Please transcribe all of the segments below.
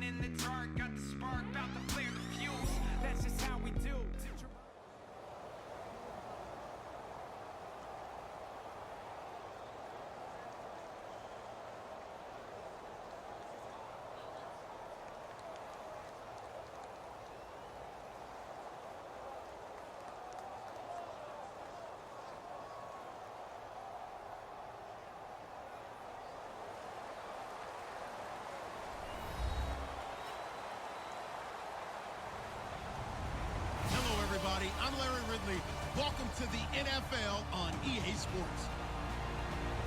in the dark, got the spark, about to flare the fuse. That's just how we do. I'm Larry Ridley. Welcome to the NFL on EA Sports.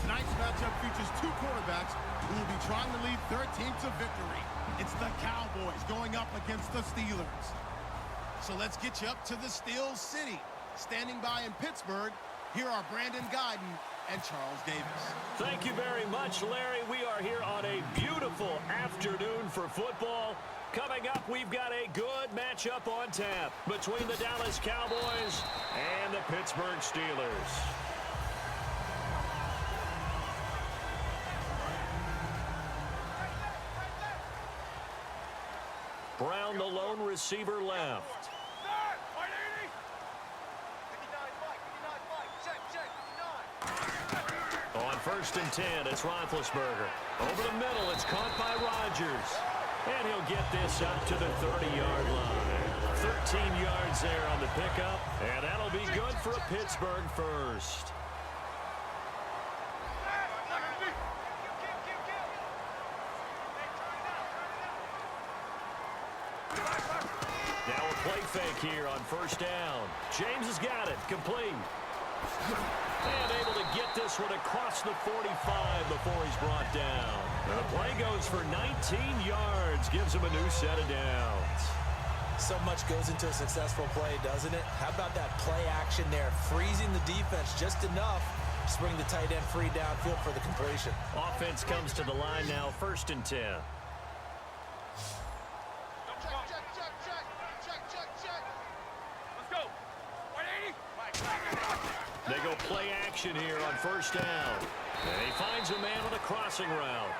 Tonight's matchup features two quarterbacks who will be trying to lead their team to victory. It's the Cowboys going up against the Steelers. So let's get you up to the Steel City. Standing by in Pittsburgh, here are Brandon Guyton and Charles Davis. Thank you very much, Larry. We are here on a beautiful afternoon for football. Coming up, we've got a good matchup on tap between the Dallas Cowboys and the Pittsburgh Steelers. Brown, the lone receiver, left. On 1st and 10, it's Roethlisberger. Over the middle, it's caught by Rodgers. And he'll get this up to the 30-yard line. 13 yards there on the pickup, and that'll be good for a Pittsburgh first. Now a play fake here on 1st down. James has got it, complete. And able to get this one across the 45 before he's brought down. And the play goes for 19 yards, gives him a new set of downs. So much goes into a successful play, doesn't it? How about that play action there, freezing the defense just enough to bring the tight end free downfield for the completion. Offense comes to the line now, 1st and 10. They go play action here on 1st down. And he finds a man on the crossing route.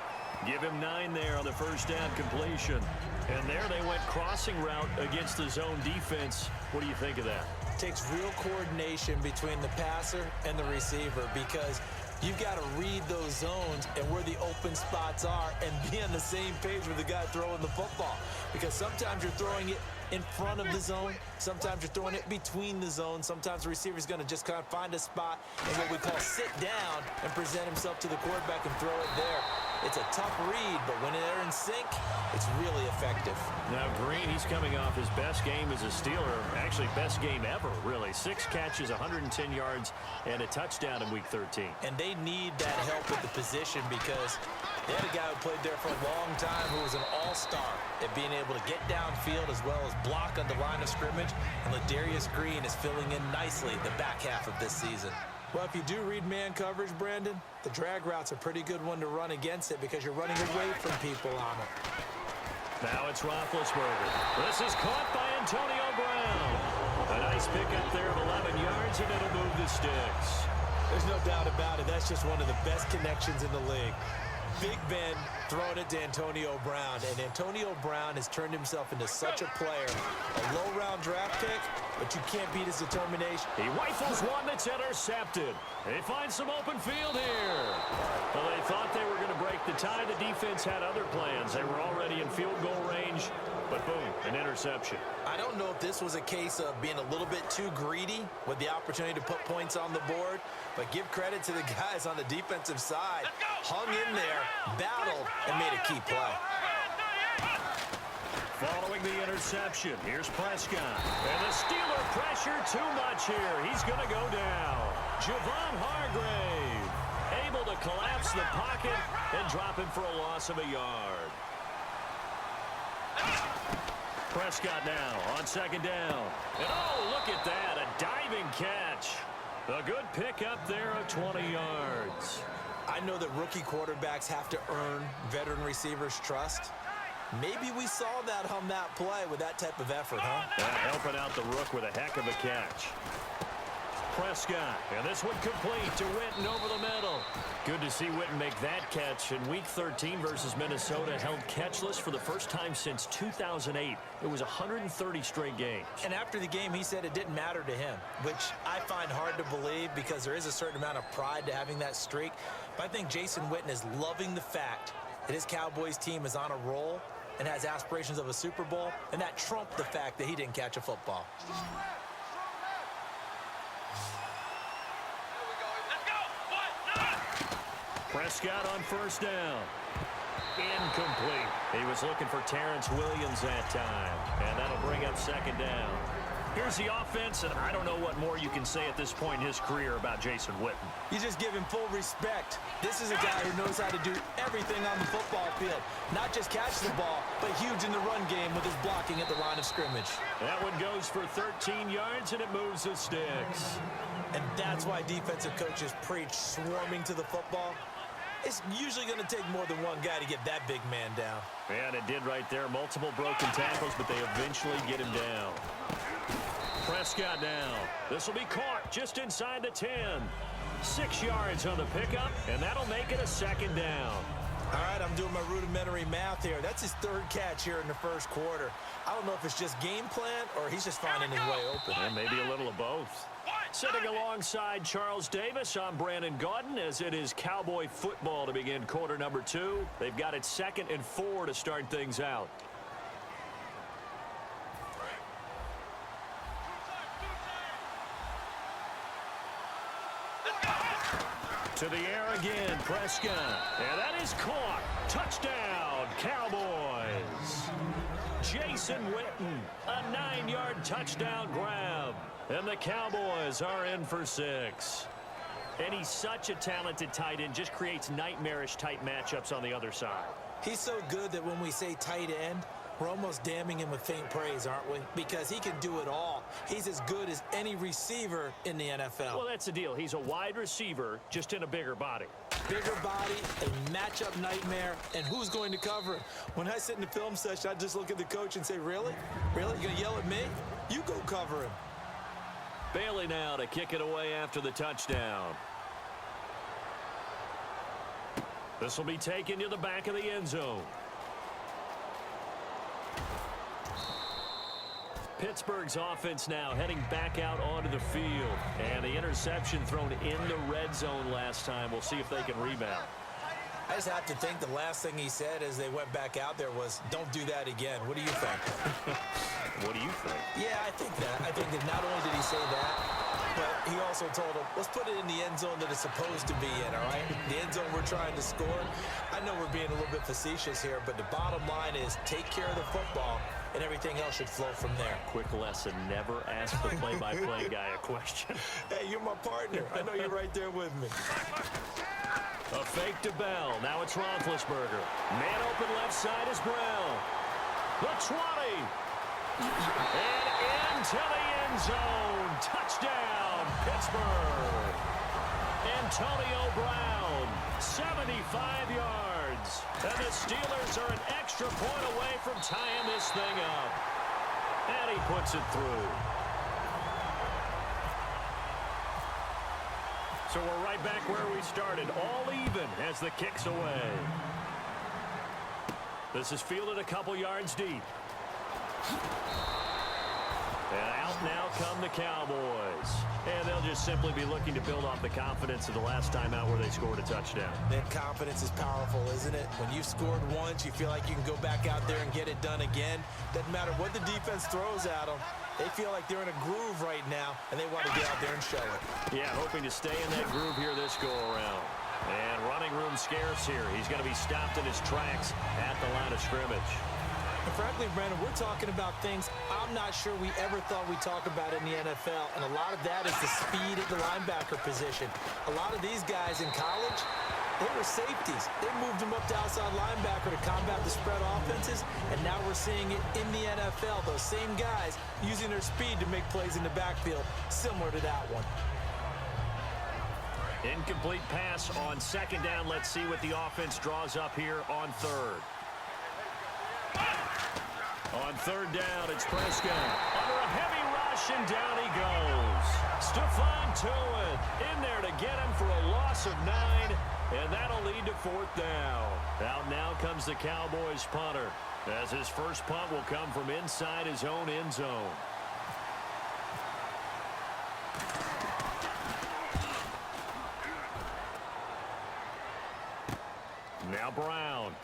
Give him 9 there on the 1st down completion. And there they went crossing route against the zone defense. What do you think of that? Takes real coordination between the passer and the receiver because you've got to read those zones and where the open spots are and be on the same page with the guy throwing the football. Because sometimes you're throwing it in front of the zone. Sometimes you're throwing it between the zones. Sometimes the receiver's going to just kind of find a spot and what we call sit down and present himself to the quarterback and throw it there. It's a tough read, but when they're in sync, it's really effective. Now, Green, he's coming off his best game as a Steeler. Actually, best game ever, really. 6 catches, 110 yards, and a touchdown in Week 13. And they need that help at the position because they had a guy who played there for a long time who was an all-star at being able to get downfield as well as block on the line of scrimmage. And Ladarius Green is filling in nicely the back half of this season. Well, if you do read man coverage, Brandon, the drag route's a pretty good one to run against it because you're running away from people on it. Now it's Roethlisberger. This is caught by Antonio Brown. A nice pickup there of 11 yards, and it'll move the sticks. There's no doubt about it. That's just one of the best connections in the league. Big Ben throwing it to Antonio Brown, and Antonio Brown has turned himself into such a player. A low-round draft pick, but you can't beat his determination. He rifles one that's intercepted. They find some open field here. Well, they thought they were going to break the tie. The defense had other plans. They were already in field goal range, but boom, an interception. I don't know if this was a case of being a little bit too greedy with the opportunity to put points on the board, but give credit to the guys on the defensive side. Hung in there, battled, and made a key play. Following the interception, here's Prescott. And the Steeler pressure too much here. He's going to go down. Javon Hargrave able to collapse the pocket and drop him for a loss of a yard. Prescott now on 2nd down. And oh, look at that, a diving catch. A good pickup there of 20 yards. I know that rookie quarterbacks have to earn veteran receivers' trust. Maybe we saw that on that play with that type of effort, huh? Helping out the rook with a heck of a catch. Prescott. And this one complete to Witten over the middle. Good to see Witten make that catch. In Week 13 versus Minnesota, held catchless for the first time since 2008. It was 130 straight games. And after the game, he said it didn't matter to him, which I find hard to believe because there is a certain amount of pride to having that streak. But I think Jason Witten is loving the fact that his Cowboys team is on a roll and has aspirations of a Super Bowl, and that trumped the fact that he didn't catch a football. Prescott on first down. Incomplete. He was looking for Terrence Williams that time, and that'll bring up second down. Here's the offense, and I don't know what more you can say at this point in his career about Jason Witten. You just give him full respect. This is a guy who knows how to do everything on the football field. Not just catch the ball, but huge in the run game with his blocking at the line of scrimmage. That one goes for 13 yards, and it moves the sticks. And that's why defensive coaches preach swarming to the football. It's usually going to take more than one guy to get that big man down. And it did right there. Multiple broken tackles, but they eventually get him down. Prescott down. This will be caught just inside the 10. 6 yards on the pickup, and that'll make it a second down. All right, I'm doing my rudimentary math here. That's his third catch here in the first quarter. I don't know if it's just game plan or he's just finding his way open. And maybe a little of both. Sitting alongside Charles Davis, I'm Brandon Gaudin, as it is Cowboy football to begin quarter number 2. They've got it 2nd and 4 to start things out. To the air again, Prescott. And that is caught. Touchdown, Cowboys. Jason Witten, a 9-yard touchdown grab. And the Cowboys are in for 6. And he's such a talented tight end, just creates nightmarish-type matchups on the other side. He's so good that when we say tight end, we're almost damning him with faint praise, aren't we? Because he can do it all. He's as good as any receiver in the NFL. Well, that's the deal. He's a wide receiver, just in a bigger body. Bigger body, a matchup nightmare, and who's going to cover him? When I sit in the film session, I just look at the coach and say, really? Really? You going to yell at me? You go cover him. Bailey now to kick it away after the touchdown. This will be taken to the back of the end zone. Pittsburgh's offense now heading back out onto the field. And the interception thrown in the red zone last time. We'll see if they can rebound. I just have to think the last thing he said as they went back out there was, don't do that again. What do you think? What do you think? Yeah, I think that. I think that not only did he say that, but he also told him, let's put it in the end zone that it's supposed to be in, all right? The end zone we're trying to score. I know we're being a little bit facetious here, but the bottom line is take care of the football, and everything else should flow from there. Quick lesson, never ask the play-by-play guy a question. Hey, you're my partner. I know you're right there with me. A fake to Bell. Now it's Roethlisberger. Man open left side is Brown. The 20. And into the end zone. Touchdown, Pittsburgh. Antonio Brown, 75 yards. And the Steelers are an extra point away from tying this thing up. And he puts it through. So we're right back where we started, all even as the kick's away. This is fielded a couple yards deep. And out now come the Cowboys. And they'll just simply be looking to build off the confidence of the last time out where they scored a touchdown. That confidence is powerful, isn't it? When you've scored once, you feel like you can go back out there and get it done again. Doesn't matter what the defense throws at them. They feel like they're in a groove right now, and they want to get out there and show it. Yeah, hoping to stay in that groove here this go-around. And running room scarce here. He's going to be stopped in his tracks at the line of scrimmage. And frankly, Brandon, we're talking about things I'm not sure we ever thought we'd talk about in the NFL, and a lot of that is the speed at the linebacker position. A lot of these guys in college, they were safeties. They moved them up to outside linebacker to combat the spread offenses, and now we're seeing it in the NFL. Those same guys using their speed to make plays in the backfield, similar to that one. Incomplete pass on second down. Let's see what the offense draws up here on third. On third down, it's Prescott. Under a heavy rush, and down he goes. Stephon Tuitt in there to get him for a loss of 9, and that'll lead to fourth down. Out now comes the Cowboys punter, as his first punt will come from inside his own end zone. Now Brown.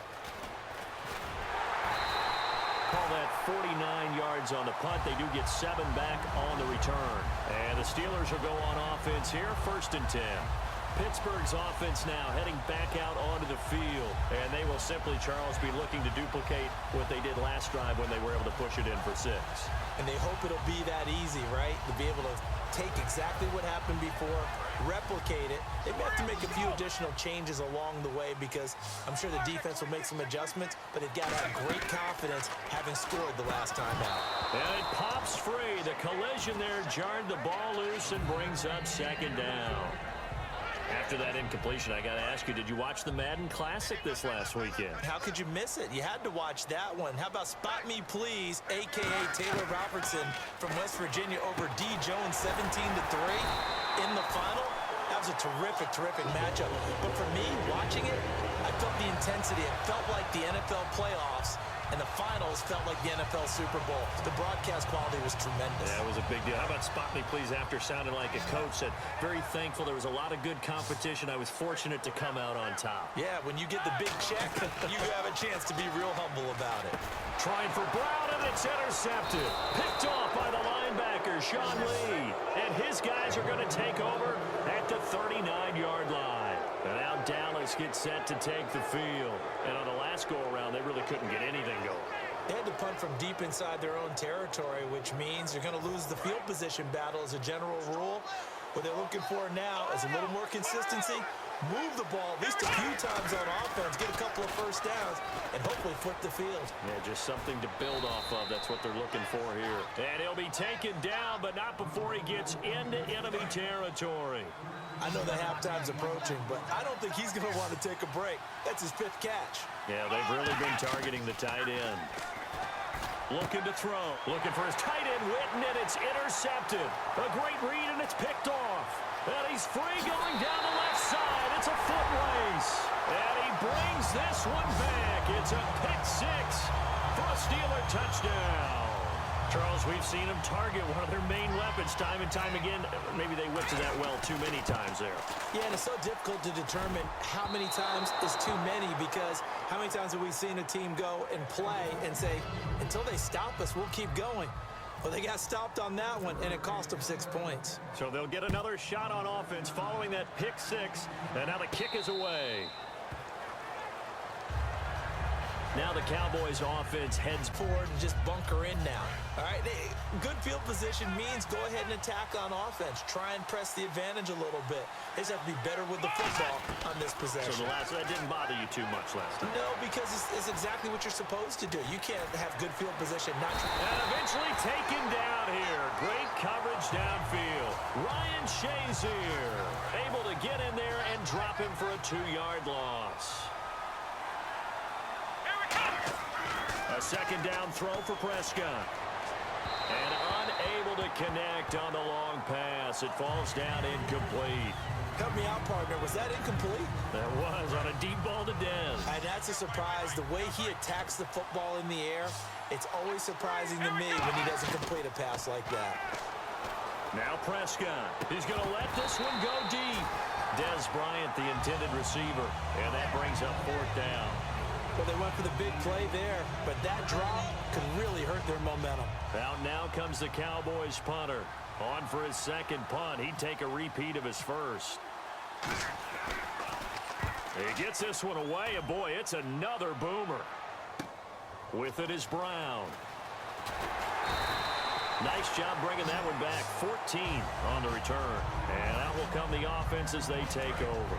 Call that 49 yards on the punt. They do get 7 back on the return. And the Steelers will go on offense here, 1st and 10. Pittsburgh's offense now heading back out onto the field. And they will simply, Charles, be looking to duplicate what they did last drive when they were able to push it in for 6. And they hope it'll be that easy, right? To be able to take exactly what happened before, replicate it. They may have to make a few additional changes along the way because I'm sure the defense will make some adjustments, but they've got to have great confidence having scored the last time out. And it pops free. The collision there jarred the ball loose and brings up 2nd down. After that incompletion, I got to ask you, did you watch the Madden Classic this last weekend? How could you miss it? You had to watch that one. How about Spot Me Please, a.k.a. Taylor Robertson from West Virginia over D. Jones 17-3 in the final? That was a terrific, terrific matchup. But for me, watching it, I felt the intensity. It felt like the NFL playoffs, and the finals felt like the NFL Super Bowl. The broadcast quality was tremendous. Yeah, it was a big deal. How about Spot Me Please after sounding like a coach? Said, very thankful. There was a lot of good competition. I was fortunate to come out on top. Yeah, when you get the big check, you have a chance to be real humble about it. Trying for Brown, and it's intercepted. Picked off by the linebacker, Sean Lee. And his guys are going to take over at the 39-yard line. And now Dallas gets set to take the field. And on the last go-around, they really couldn't get anything going. They had to punt from deep inside their own territory, which means you're going to lose the field position battle as a general rule. What they're looking for now is a little more consistency, move the ball at least a few times on offense, get a couple of first downs, and hopefully flip the field. Yeah, just something to build off of. That's what they're looking for here. And he'll be taken down, but not before he gets into enemy territory. I know that halftime's approaching, but I don't think he's going to want to take a break. That's his 5th catch. Yeah, they've really been targeting the tight end. Looking to throw. Looking for his tight end, Witten, and it's intercepted. A great read, and it's picked off. And he's free going down the left side. It's a foot race. And he brings this one back. It's a pick 6 for a Steeler touchdown. Charles, we've seen them target one of their main weapons time and time again. Maybe they whipped to that well too many times there. Yeah, and it's so difficult to determine how many times is too many because how many times have we seen a team go and play and say, until they stop us, we'll keep going. Well, they got stopped on that one, and it cost them 6 points. So they'll get another shot on offense following that pick 6, and now the kick is away. Now the Cowboys offense heads forward and just bunker in now. All right, good field position means go ahead and attack on offense. Try and press the advantage a little bit. They just have to be better with the football on this possession. So that didn't bother you too much last time? No, because it's exactly what you're supposed to do. You can't have good field position. And eventually taken down here. Great coverage downfield. Ryan Shazier able to get in there and drop him for a 2-yard loss. A 2nd down throw for Prescott. And unable to connect on the long pass. It falls down incomplete. Help me out, partner. Was that incomplete? That was on a deep ball to Dez. And that's a surprise. The way he attacks the football in the air, it's always surprising to me when he doesn't complete a pass like that. Now Prescott. He's going to let this one go deep. Dez Bryant, the intended receiver. And that brings up 4th down. Well, they went for the big play there, but that drop could really hurt their momentum. Out now comes the Cowboys punter. On for his 2nd punt. He'd take a repeat of his first. He gets this one away, and boy, it's another boomer. With it is Brown. Nice job bringing that one back. 14 on the return. And out will come the offense as they take over.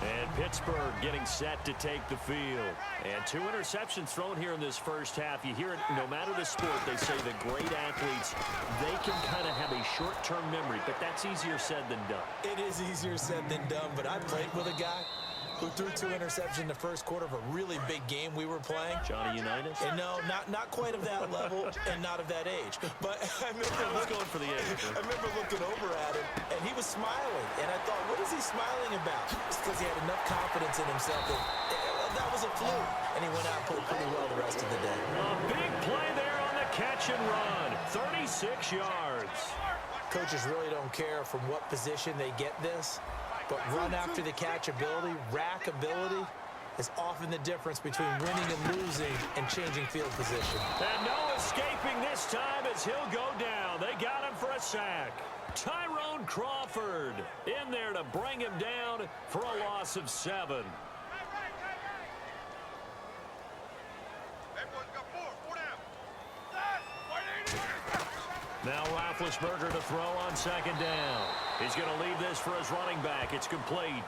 And Pittsburgh getting set to take the field. And 2 interceptions thrown here in this first half. You hear it, no matter the sport, they say the great athletes, they can kind of have a short-term memory, but that's easier said than done. It is easier said than done, but I played with a guy who threw 2 interceptions in the first quarter of a really big game we were playing. Johnny Unitas? And no, not quite of that level and not of that age. But I was going for the age. I remember looking over at him, and he was smiling. And I thought, what is he smiling about? It's because he had enough confidence in himself that was a fluke. And he went out and played pretty well the rest of the day. A big play there on the catch and run. 36 yards. Coaches really don't care from what position they get this, but run after the catch ability, rack ability, is often the difference between winning and losing and changing field position. And no escaping this time as he'll go down. They got him for a sack. Tyrone Crawford in there to bring him down for a loss of 7. Now Roethlisberger to throw on 2nd down. He's going to leave this for his running back. It's complete.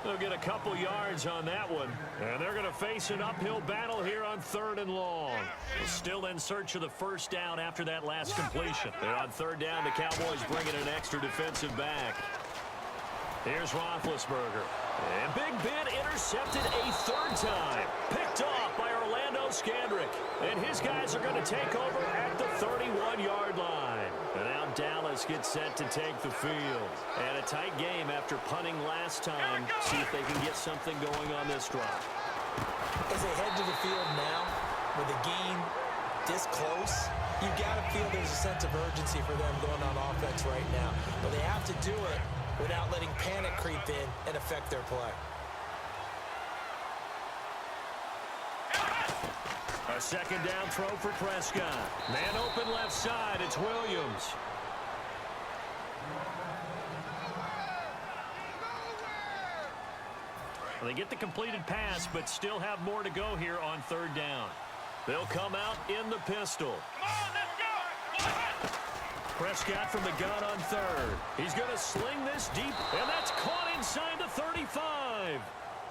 They'll get a couple yards on that one. And they're going to face an uphill battle here on 3rd and long. Still in search of the first down after that last completion. They're on 3rd down. The Cowboys bringing an extra defensive back. Here's Roethlisberger. And Big Ben intercepted a 3rd time. Picked off by Orlando Scandrick. And his guys are going to take over at the 31-yard line. And now Dallas gets set to take the field. And a tight game after punting last time. See if they can get something going on this drive. As they head to the field now, with the game this close, you got to feel there's a sense of urgency for them going on offense right now. But they have to do it without letting panic creep in and affect their play. A 2nd down throw for Prescott. Man open left side. It's Williams. Well, they get the completed pass, but still have more to go here on 3rd down. They'll come out in the pistol. Prescott from the gun on 3rd. He's going to sling this deep, and that's caught inside the 35.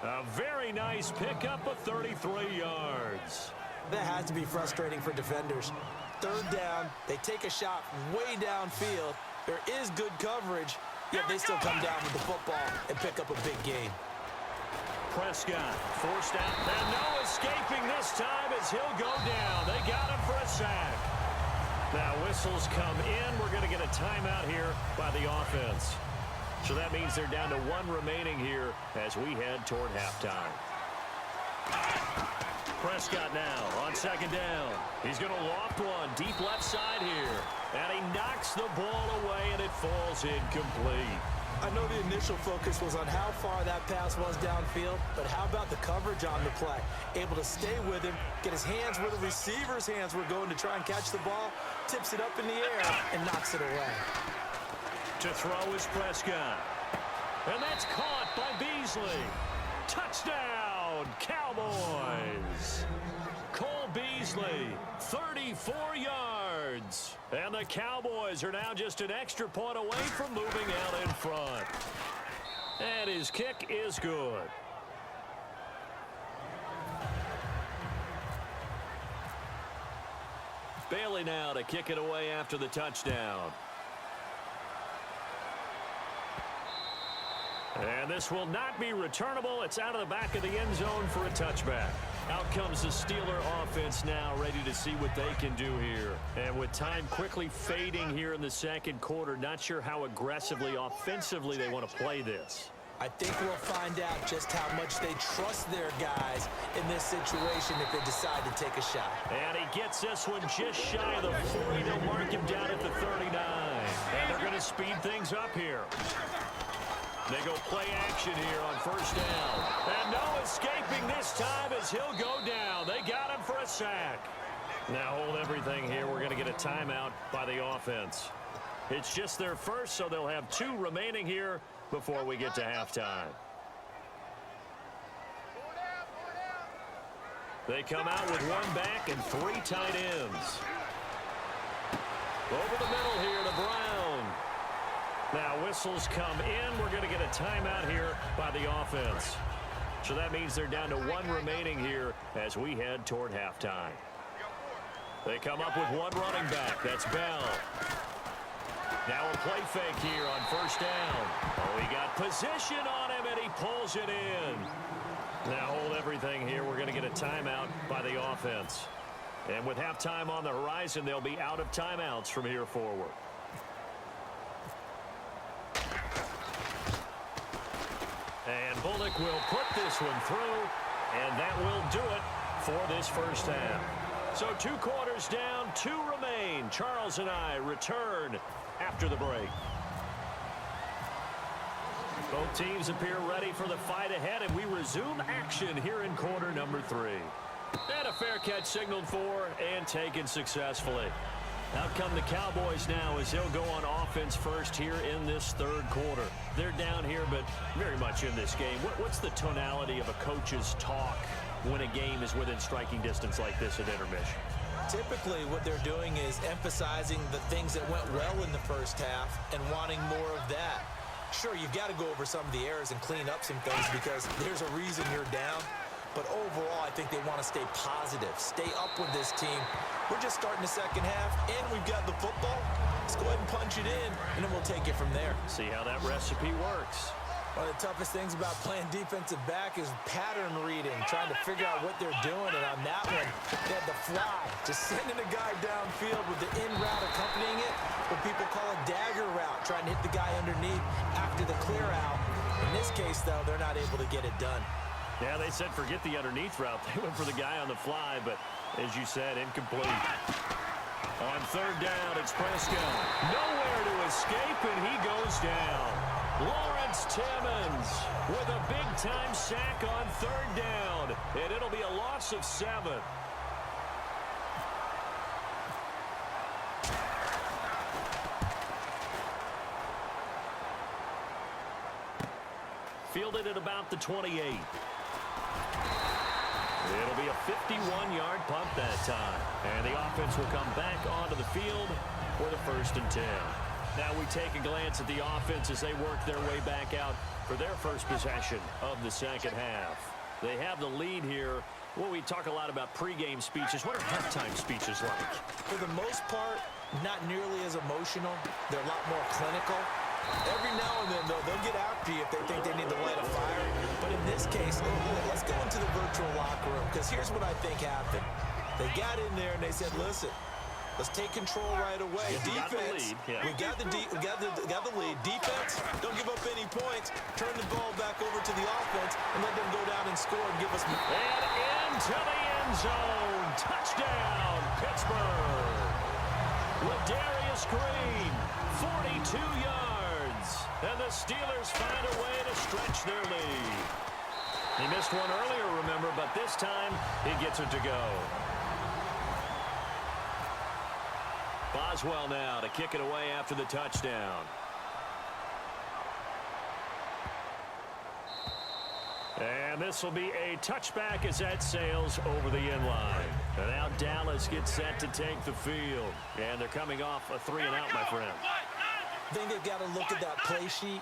A very nice pickup of 33 yards. That has to be frustrating for defenders. 3rd down, they take a shot way downfield. There is good coverage, yet they still come down with the football and pick up a big gain. Prescott forced out, and no escaping this time as he'll go down. They got him for a sack. Now whistles come in. We're going to get a timeout here by the offense. So that means they're down to 1 remaining here as we head toward halftime. Prescott now on 2nd down. He's going to loft one deep left side here. And he knocks the ball away, and it falls incomplete. I know the initial focus was on how far that pass was downfield, but how about the coverage on the play? Able to stay with him, get his hands where the receiver's hands were going to try and catch the ball, tips it up in the air, and knocks it away. To throw is Prescott. And that's caught by Beasley. Touchdown, Cowboys. Cole Beasley, 34 yards. And the Cowboys are now just an extra point away from moving out in front. And his kick is good. Bailey now to kick it away after the touchdown. And this will not be returnable. It's out of the back of the end zone for a touchback. Out comes the Steeler offense now, ready to see what they can do here. And with time quickly fading here in the 2nd quarter, not sure how aggressively, offensively they want to play this. I think we'll find out just how much they trust their guys in this situation if they decide to take a shot. And he gets this one just shy of the 40. They'll mark him down at the 39. And they're going to speed things up here. They go play action here on 1st down. And no escaping this time as he'll go down. They got him for a sack. Now hold everything here. We're going to get a timeout by the offense. It's just their first, so they'll have 2 remaining here before we get to halftime. They come out with 1 back and 3 tight ends. Over the middle here to Brown. Now whistles come in. We're going to get a timeout here by the offense. So that means they're down to 1 remaining here as we head toward halftime. They come up with 1 running back. That's Bell. Now a play fake here on first down. Oh, he got position on him, and he pulls it in. Now hold everything here. We're going to get a timeout by the offense. And with halftime on the horizon, they'll be out of timeouts from here forward. And Bullock will put this one through, and that will do it for this first half. So 2 quarters down, 2 remain. Charles and I return after the break. Both teams appear ready for the fight ahead, and we resume action here in quarter number 3. And a fair catch signaled for and taken successfully. Out come the Cowboys now as they'll go on offense first here in this third quarter. They're down here, but very much in this game. What's the tonality of a coach's talk when a game is within striking distance like this at intermission? Typically, what they're doing is emphasizing the things that went well in the first half and wanting more of that. Sure, you've got to go over some of the errors and clean up some things because there's a reason you're down. But overall, I think they want to stay positive, stay up with this team. We're just starting the second half, and we've got the football. Let's go ahead and punch it in, and then we'll take it from there. See how that recipe works. One of the toughest things about playing defensive back is pattern reading, trying to figure out what they're doing. And on that one, they had the fly, just sending a guy downfield with the in route accompanying it, what people call a dagger route, trying to hit the guy underneath after the clear out. In this case, though, they're not able to get it done. Yeah, they said forget the underneath route. They went for the guy on the fly, but as you said, incomplete. On third down, it's Prescott. Nowhere to escape, and he goes down. Lawrence Timmons with a big-time sack on third down, and it'll be a loss of 7. Fielded at about the 28. It'll be a 51-yard punt that time. And the offense will come back onto the field for the 1st and 10. Now we take a glance at the offense as they work their way back out for their first possession of the second half. They have the lead here. Well, we talk a lot about pregame speeches. What are halftime speeches like? For the most part, not nearly as emotional. They're a lot more clinical. Every now and then, though, they'll get after you if they think they need to light a fire. But in this case, let's go into the virtual locker room, because here's what I think happened. They got in there and they said, listen, let's take control right away. Defense, we got the lead. Defense, don't give up any points. Turn the ball back over to the offense and let them go down and score and give us more. And into the end zone. Touchdown, Pittsburgh. Ladarius Green, 42 yards. And the Steelers find a way to stretch their lead. He missed one earlier, remember, but this time he gets it to go. Boswell now to kick it away after the touchdown. And this will be a touchback as that sails over the inline. And now Dallas gets set to take the field. And they're coming off a 3-and-out, my friend. I think they've got to look at that play sheet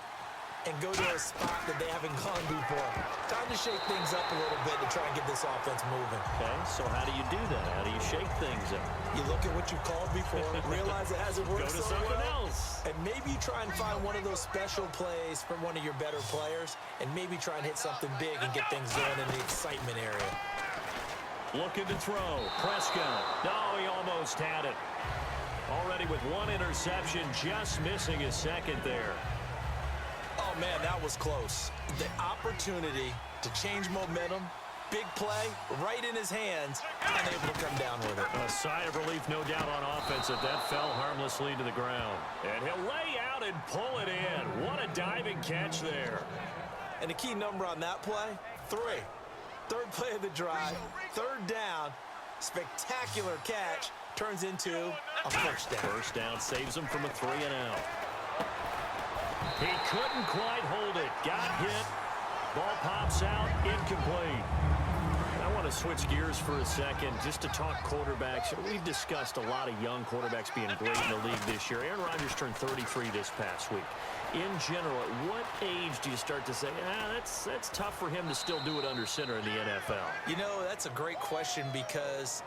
and go to a spot that they haven't gone before. Time to shake things up a little bit to try and get this offense moving. Okay, so how do you do that? How do you shake things up? You look at what you've called before, realize it hasn't worked Go to so something well, else. and maybe try and find one of those special plays from one of your better players, and maybe try and hit something big and get things going in the excitement area. Looking to throw. Prescott. No, he almost had it. Already with one interception, just missing his second there. Oh, man, that was close. The opportunity to change momentum, big play, right in his hands, unable to come down with it. A sigh of relief, no doubt, on offense that fell harmlessly to the ground. And he'll lay out and pull it in. What a diving catch there. And the key number on that play, 3. Third play of the drive, third down, spectacular catch, turns into a first down. First down saves him from a 3-and-out. He couldn't quite hold it. Got hit. Ball pops out. Incomplete. I want to switch gears for a second just to talk quarterbacks. We've discussed a lot of young quarterbacks being great in the league this year. Aaron Rodgers turned 33 this past week. In general, at what age do you start to say, that's tough for him to still do it under center in the NFL? You know, that's a great question because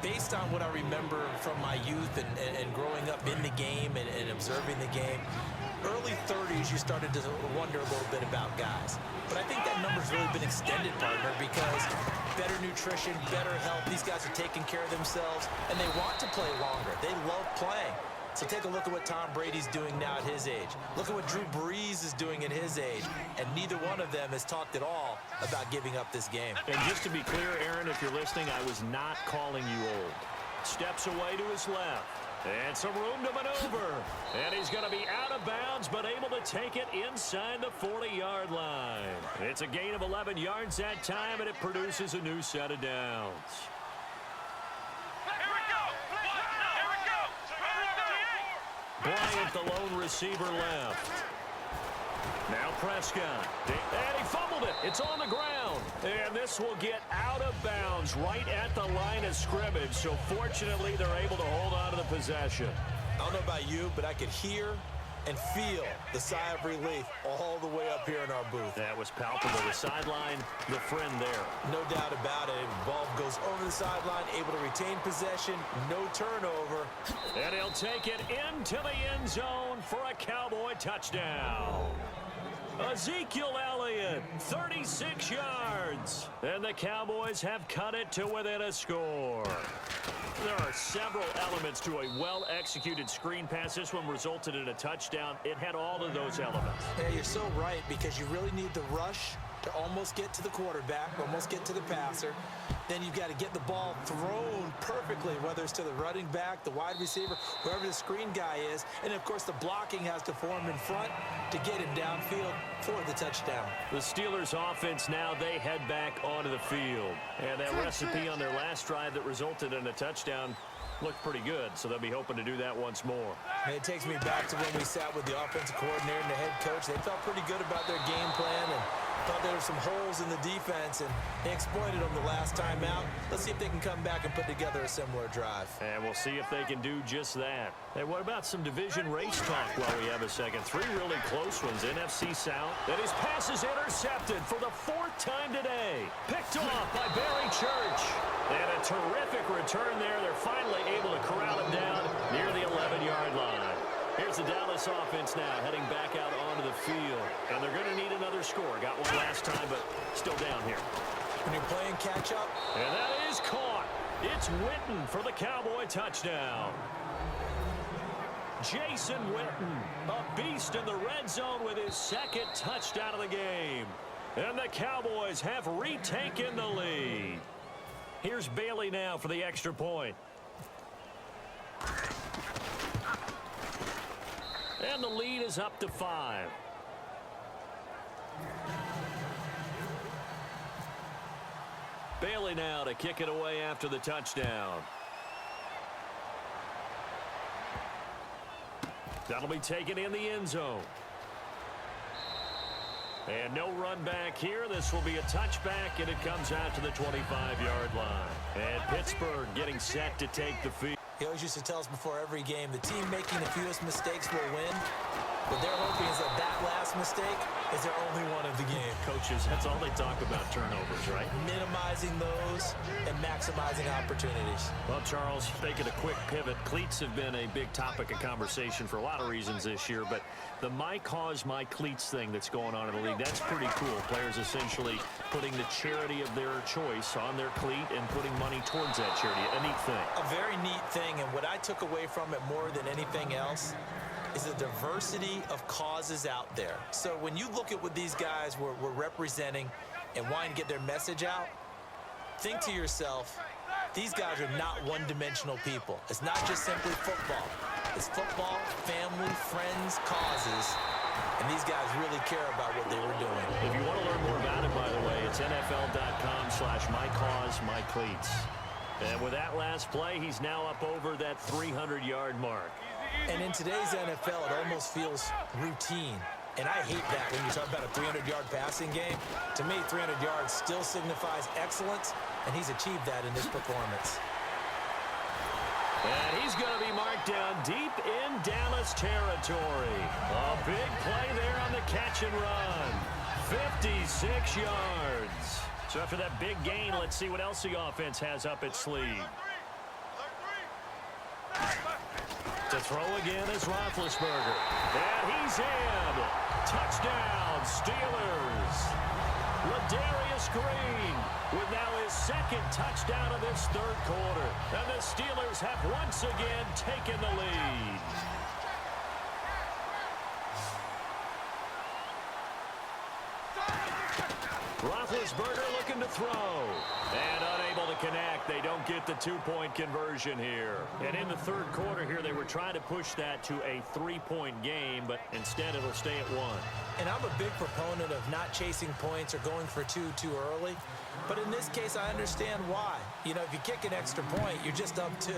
based on what I remember from my youth and growing up in the game and observing the game, early 30s, you started to wonder a little bit about guys. But I think that number's really been extended, partner, because better nutrition, better health, these guys are taking care of themselves, and they want to play longer. They love playing. So take a look at what Tom Brady's doing now at his age. Look at what Drew Brees is doing at his age. And neither one of them has talked at all about giving up this game. And just to be clear, Aaron, if you're listening, I was not calling you old. Steps away to his left. And some room to maneuver. And he's going to be out of bounds, but able to take it inside the 40-yard line. It's a gain of 11 yards that time, and it produces a new set of downs. Bryant, the lone receiver, left. Now Prescott. And he fumbled it. It's on the ground. And this will get out of bounds right at the line of scrimmage. So fortunately, they're able to hold on to the possession. I don't know about you, but I could hear and feel the sigh of relief all the way up here in our booth. That was palpable. The sideline, the friend there. No doubt about it. The ball goes over the sideline, able to retain possession, no turnover. And he'll take it into the end zone for a Cowboy touchdown. Ezekiel Elliott, 36 yards. And the Cowboys have cut it to within a score. There are several elements to a well-executed screen pass. This one resulted in a touchdown. It had all of those elements. Yeah, you're so right, because you really need the rush to almost get to the quarterback, almost get to the passer. Then you've got to get the ball thrown perfectly, whether it's to the running back, the wide receiver, whoever the screen guy is. And, of course, the blocking has to form in front to get him downfield for the touchdown. The Steelers' offense now, they head back onto the field. And that recipe on their last drive that resulted in a touchdown looked pretty good, so they'll be hoping to do that once more. And it takes me back to when we sat with the offensive coordinator and the head coach. They felt pretty good about their game plan and thought there were some holes in the defense, and they exploited them the last time out. Let's see if they can come back and put together a similar drive. And we'll see if they can do just that. Hey, what about some division race talk while we have a second? 3 really close ones. NFC South. And his pass is intercepted for the 4th time today. Picked off by Barry Church. And a terrific return there. They're finally able to corral him down near the 11-yard line. Here's the Dallas offense now heading back out onto the field. And they're going to need another score. Got one last time, but still down here. When you're playing catch-up. And that is caught. It's Witten for the Cowboy touchdown. Jason Witten, a beast in the red zone with his 2nd touchdown of the game. And the Cowboys have retaken the lead. Here's Bailey now for the extra point. And the lead is up to 5. Bailey now to kick it away after the touchdown. That'll be taken in the end zone. And no run back here. This will be a touchback, and it comes out to the 25-yard line. And Pittsburgh getting set to take the field. He always used to tell us before every game, the team making the fewest mistakes will win. What they're hoping is that that last mistake is their only one of the game. Coaches, that's all they talk about, turnovers, right? Minimizing those and maximizing opportunities. Well, Charles, making a quick pivot, cleats have been a big topic of conversation for a lot of reasons this year, but the my cause, my cleats thing that's going on in the league, that's pretty cool. Players essentially putting the charity of their choice on their cleat and putting money towards that charity. A neat thing. A very neat thing, and what I took away from it more than anything else is the diversity of causes out there. So when you look at what these guys were representing and wanting to get their message out, think to yourself, these guys are not one-dimensional people. It's not just simply football. It's football, family, friends, causes, and these guys really care about what they were doing. If you want to learn more about it, by the way, it's NFL.com/mycausemycleats. And with that last play, he's now up over that 300-yard mark. And in today's NFL, it almost feels routine. And I hate that when you talk about a 300-yard passing game. To me, 300 yards still signifies excellence, and he's achieved that in this performance. And he's going to be marked down deep in Dallas territory. A big play there on the catch and run. 56 yards. So after that big gain, let's see what else the offense has up its sleeve. To throw again is Roethlisberger. And he's in. Touchdown, Steelers. Ladarius Green with now his second touchdown of this third quarter. And the Steelers have once again taken the lead. Roethlisberger looking to throw. And unable to connect. They don't get the two-point conversion here. And in the third quarter here, they were trying to push that to a three-point game, but instead it'll stay at one. And I'm a big proponent of not chasing points or going for two too early. But in this case, I understand why. You know, if you kick an extra point, you're just up two,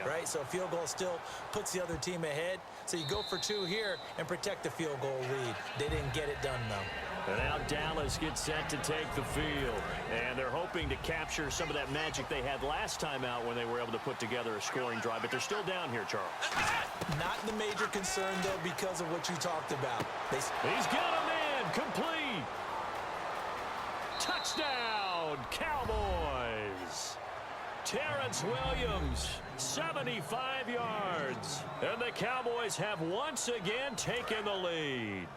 right? So a field goal still puts the other team ahead. So you go for two here and protect the field goal lead. They didn't get it done, though. And now Dallas gets set to take the field. And they're hoping to capture some of that magic they had last time out when they were able to put together a scoring drive. But they're still down here, Charles. Not the major concern, though, because of what you talked about. He's got him in. Complete. Touchdown, Cowboys. Terrence Williams, 75 yards. And the Cowboys have once again taken the lead.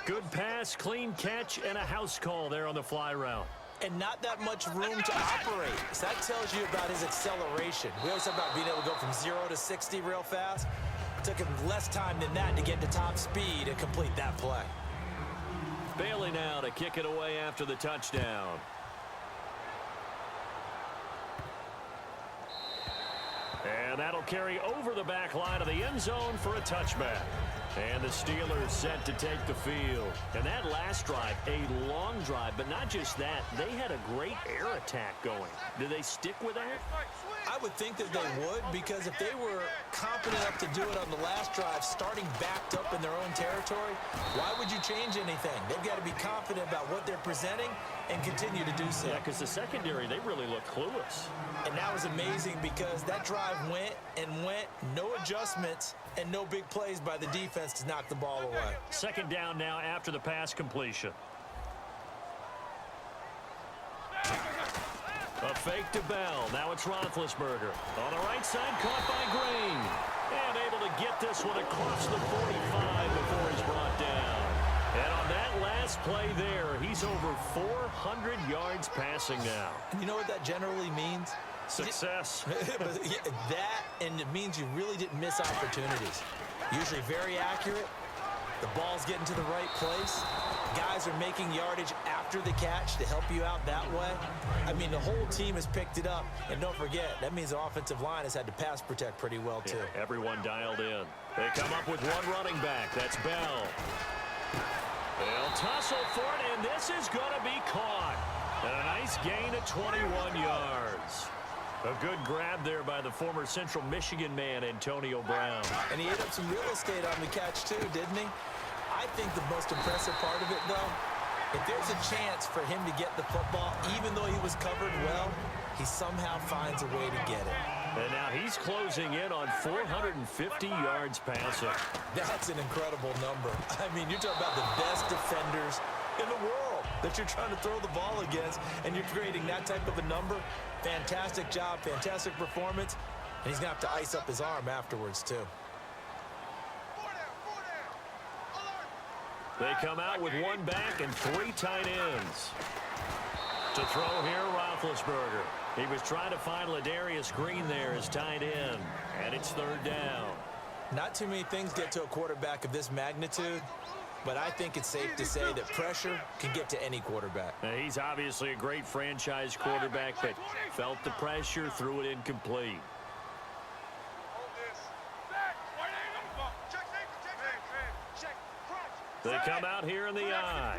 Good pass, clean catch, and a house call there on the fly route. And not that much room to operate. So that tells you about his acceleration. We always talk about being able to go from 0 to 60 real fast. It took him less time than that to get to top speed and complete that play. Bailey now to kick it away after the touchdown. And that'll carry over the back line of the end zone for a touchback. And the Steelers set to take the field. And that last drive, a long drive, but not just that, they had a great air attack going. Did they stick with that? I would think that they would, because if they were confident enough to do it on the last drive, starting backed up in their own territory, why would you change anything? They've got to be confident about what they're presenting and continue to do so. Yeah, because the secondary, they really look clueless. And that was amazing because that drive went and went, no adjustments, and no big plays by the defense to knock the ball away. Second down now after the pass completion. A fake to Bell. Now it's Roethlisberger. On the right side, caught by Green. And able to get this one across the 45 before he's brought down. And on that last play there, he's over 400 yards passing now. And you know what that generally means? Success. That, and it means you really didn't miss opportunities. Usually very accurate. The ball's getting to the right place. Guys are making yardage after the catch to help you out that way. I mean, the whole team has picked it up. And don't forget, that means the offensive line has had to pass protect pretty well, too. Yeah, everyone dialed in. They come up with one running back. That's Bell. They'll tussle for it, and this is going to be caught. And a nice gain of 21 yards. A good grab there by the former Central Michigan man, Antonio Brown. And he ate up some real estate on the catch, too, didn't he? I think the most impressive part of it, though, if there's a chance for him to get the football, even though he was covered well, he somehow finds a way to get it. And now he's closing in on 450 yards passing. That's an incredible number. I mean, you're talking about the best defenders in the world that you're trying to throw the ball against, and you're creating that type of a number. Fantastic job, fantastic performance, and he's going to have to ice up his arm afterwards, too. They come out with one back and three tight ends. To throw here, Roethlisberger. He was trying to find Ladarius Green there as tight end, and it's third down. Not too many things get to a quarterback of this magnitude, but I think it's safe to say that pressure can get to any quarterback. Now, he's obviously a great franchise quarterback, but felt the pressure, threw it incomplete. They come out here in the eye.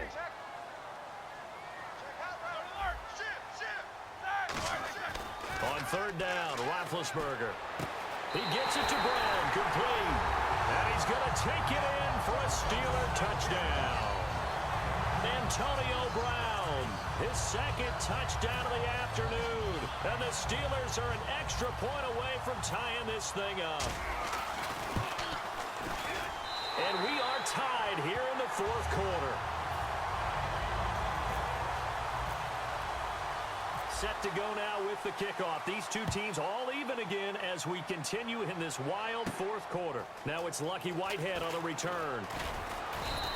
On third down, Roethlisberger. He gets it to Brown, complete. And he's going to take it in for a Steeler touchdown. Antonio Brown, his second touchdown of the afternoon. And the Steelers are an extra point away from tying this thing up. And we are tied here in the fourth quarter. set to go now with the kickoff. These two teams all even again as we continue in this wild fourth quarter. Now it's Lucky Whitehead on a return.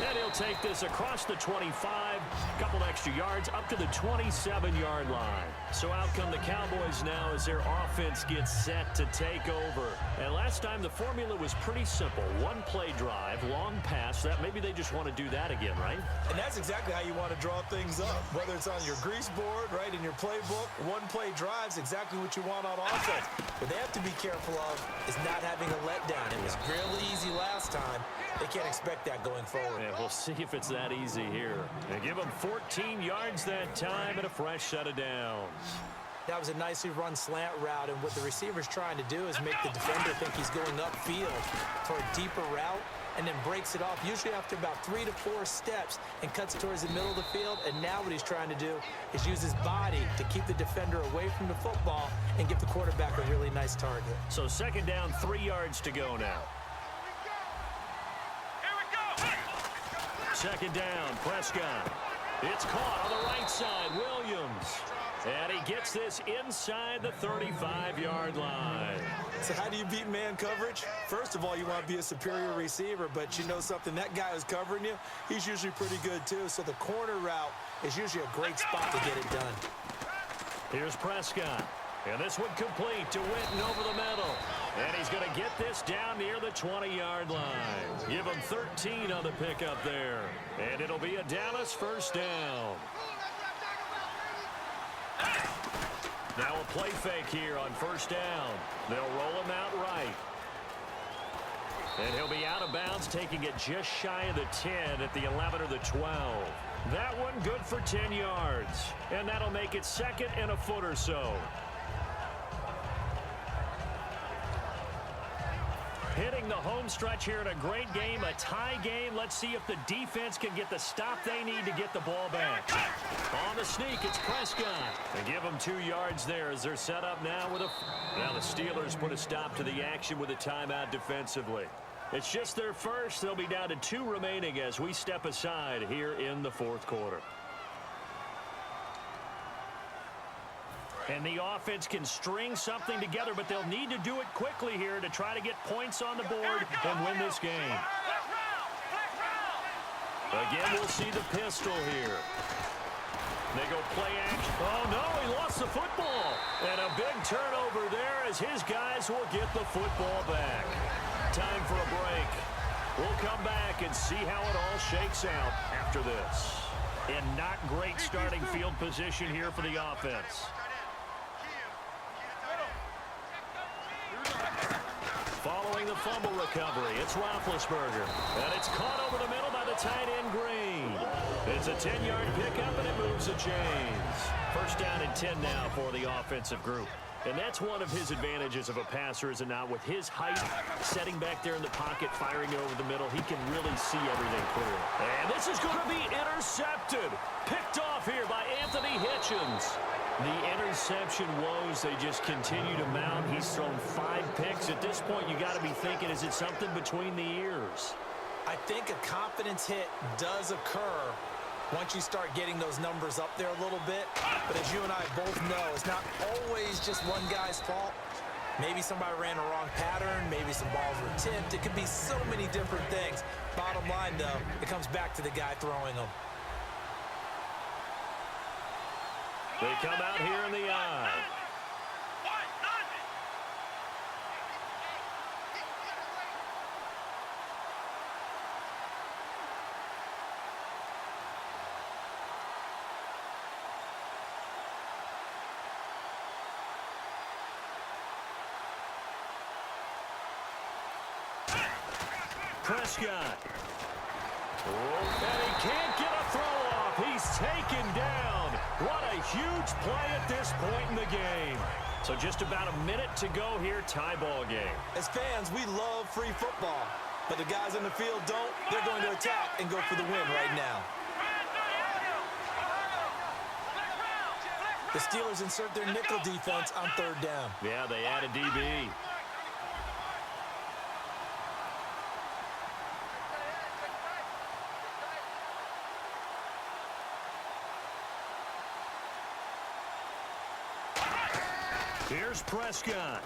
And he'll take this across the 25, couple extra yards, up to the 27-yard line. So out come the Cowboys now as their offense gets set to take over. And last time the formula was pretty simple. One play drive, long pass. That maybe they just want to do that again, right? And that's exactly how you want to draw things up. Whether it's on your grease board, right, in your playbook, one play drive's exactly what you want on offense. What they have to be careful of is not having a letdown. It was really easy last time. They can't expect that going forward. Yeah, we'll see if it's that easy here. They give them 14 yards that time and a fresh set of downs. That was a nicely run slant route, and what the receiver's trying to do is make the defender think he's going upfield for a deeper route and then breaks it off, usually after about 3 to 4 steps, and cuts towards the middle of the field. And now what he's trying to do is use his body to keep the defender away from the football and give the quarterback a really nice target. So second down, 3 yards to go now. Second down, Prescott. It's caught on the right side, Williams. And he gets this inside the 35-yard line. So how do you beat man coverage? First of all, you want to be a superior receiver, but you know something, that guy who's covering you, he's usually pretty good too. So the corner route is usually a great spot to get it done. Here's Prescott. And this one complete to Witten over the middle. And he's going to get this down near the 20-yard line. Give him 13 on the pickup there. And it'll be a Dallas first down. Now a play fake here on first down. They'll roll him out right. And he'll be out of bounds, taking it just shy of the 10 at the 11 or the 12. That one good for 10 yards. And that'll make it second and a foot or so. Hitting the home stretch here in a great game, a tie game. Let's see if the defense can get the stop they need to get the ball back. On the sneak, it's Prescott. And give them 2 yards there as they're set up now with a... Now the Steelers put a stop to the action with a timeout defensively. It's just their first. They'll be down to 2 remaining as we step aside here in the fourth quarter. And the offense can string something together, but they'll need to do it quickly here to try to get points on the board and win this game. Again, we'll see the pistol here. They go play action. Oh, no, he lost the football. And a big turnover there as his guys will get the football back. Time for a break. We'll come back and see how it all shakes out after this. And not great starting field position here for the offense. Following the fumble recovery, it's Roethlisberger. And it's caught over the middle by the tight end Green. It's a 10-yard pickup, and it moves the chains. First down and 10 now for the offensive group. And that's one of his advantages of a passer, is it not? With his height, setting back there in the pocket, firing it over the middle, he can really see everything clear. And this is going to be intercepted. Picked off here by Anthony Hitchens. The interception woes, they just continue to mount. He's thrown 5 picks. At this point, you got to be thinking, is it something between the ears? I think a confidence hit does occur once you start getting those numbers up there a little bit. But as you and I both know, it's not always just one guy's fault. Maybe somebody ran a wrong pattern. Maybe some balls were tipped. It could be so many different things. Bottom line, though, it comes back to the guy throwing them. They come out here in the eye. Prescott. And he can't get a throw off. He's taken down. What a huge play at this point in the game. So just about a minute to go here, tie ball game. As fans, we love free football. But the guys on the field don't. They're going to attack and go for the win right now. The Steelers insert their nickel defense on third down. Yeah, they add a DB. Here's Prescott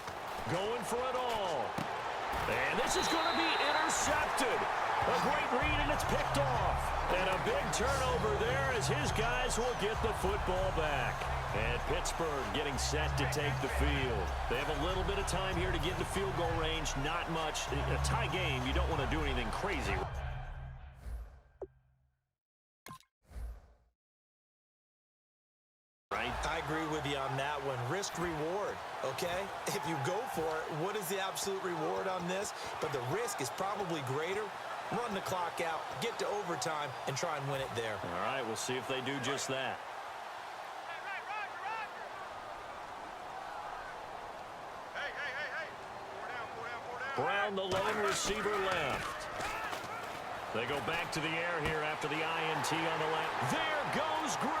going for it all. And this is going to be intercepted. A great read, and it's picked off. And a big turnover there as his guys will get the football back. And Pittsburgh getting set to take the field. They have a little bit of time here to get into field goal range. Not much. A tie game, you don't want to do anything crazy. Right? I agree with you on that one. Risk reward, okay? If you go for it, what is the absolute reward on this? But the risk is probably greater. Run the clock out, get to overtime, and try and win it there. All right, we'll see if they do just that. Brown, the lone receiver, left. They go back to the air here after the INT on the left. There goes Green.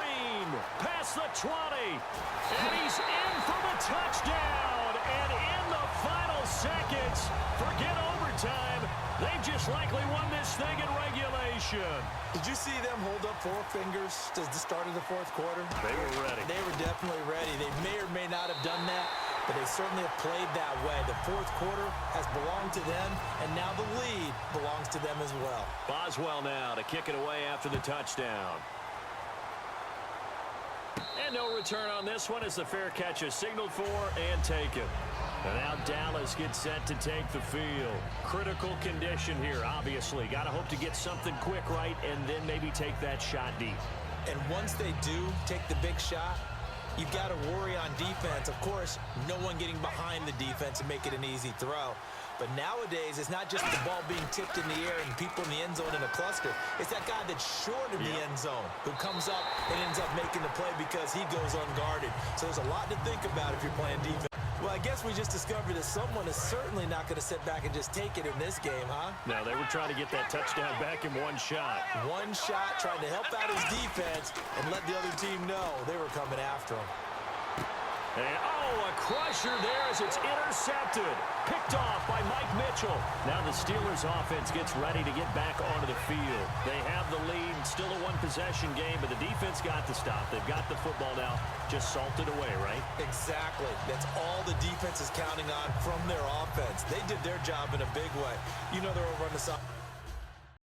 Past the 20. And he's in for the touchdown. And in the final seconds, forget overtime, they've just likely won this thing in regulation. Did you see them hold up 4 fingers at the start of the fourth quarter? They were ready. They were definitely ready. They may or may not have done that, but they certainly have played that way. The fourth quarter has belonged to them, and now the lead belongs to them as well. Boswell now to kick it away after the touchdown. And no return on this one as the fair catch is signaled for and taken. And now Dallas gets set to take the field. Critical condition here, obviously. Got to hope to get something quick right and then maybe take that shot deep. And once they do take the big shot, you've got to worry on defense. Of course, no one getting behind the defense and make it an easy throw. But nowadays, it's not just the ball being tipped in the air and people in the end zone in a cluster. It's that guy that's short of the end zone who comes up and ends up making the play because he goes unguarded. So there's a lot to think about if you're playing defense. Well, I guess we just discovered that someone is certainly not going to sit back and just take it in this game, huh? No, they were trying to get that touchdown back in one shot. One shot, trying to help out his defense and let the other team know they were coming after him. And, a crusher there as it's intercepted. Picked off by Mike Mitchell. Now the Steelers offense gets ready to get back onto the field. They have the lead, still a one-possession game, but the defense got the stop. They've got the football now, just salted away, right? Exactly. That's all the defense is counting on from their offense. They did their job in a big way. You know they're over on the side.